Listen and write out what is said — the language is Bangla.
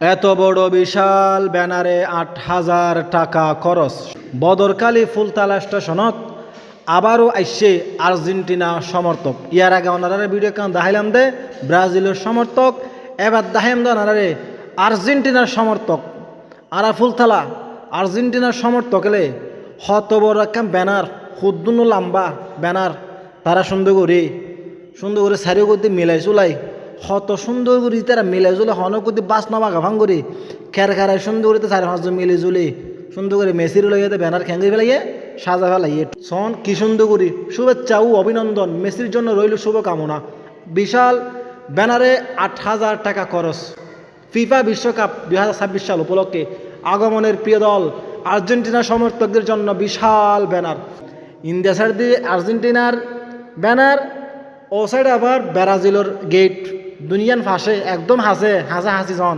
এত বড় বিশাল ব্যানারে ৮,০০০ টাকা খরচ। বদরকালী ফুলতলা স্টেশনত আবারও আইসে আর্জেন্টিনা সমর্থক। ইয়ার আগে ওনারা ভিডিও কান দেখাইলাম দে ব্রাজিলের সমর্থক, এবার দেখাইলাম দে ওনারা আর্জেন্টিনার সমর্থক। আরা ফুলতলা আর্জেন্টিনার সমর্থক এলে হত বড় একটা ব্যানার, খুদ্দুনো লম্বা ব্যানার তারা সুন্দর করে সারিও করতে মিলাই চুলাই হত সুন্দর করে তারা মিলাই জুলে হন করতে বাস নবা গাফাং করে খেরায় সুন্দর করে চারি পাঁচজন মিলে জুলে সুন্দর করে মেসির লইয়াতে ব্যানার খেঙ্গি ফেলাইয়ে সাজা ফেলাইয়ে সন কি সুন্দর করি শুভেচ্ছা ও অভিনন্দন। মেসির জন্য রইল শুভকামনা। বিশাল ব্যানারে ৮,০০০ টাকা খরচ। ফিফা বিশ্বকাপ ২০২৬ সাল উপলক্ষে আগমনের প্রিয় দল আর্জেন্টিনার সমর্থকদের জন্য বিশাল ব্যানার। ইন্ডিয়া সাইড দিয়ে আর্জেন্টিনার ব্যানার, ও সাইড আবার ব্রাজিলের গেট। দুনিয়ান ফাঁসে একদম হাসে হাসি জন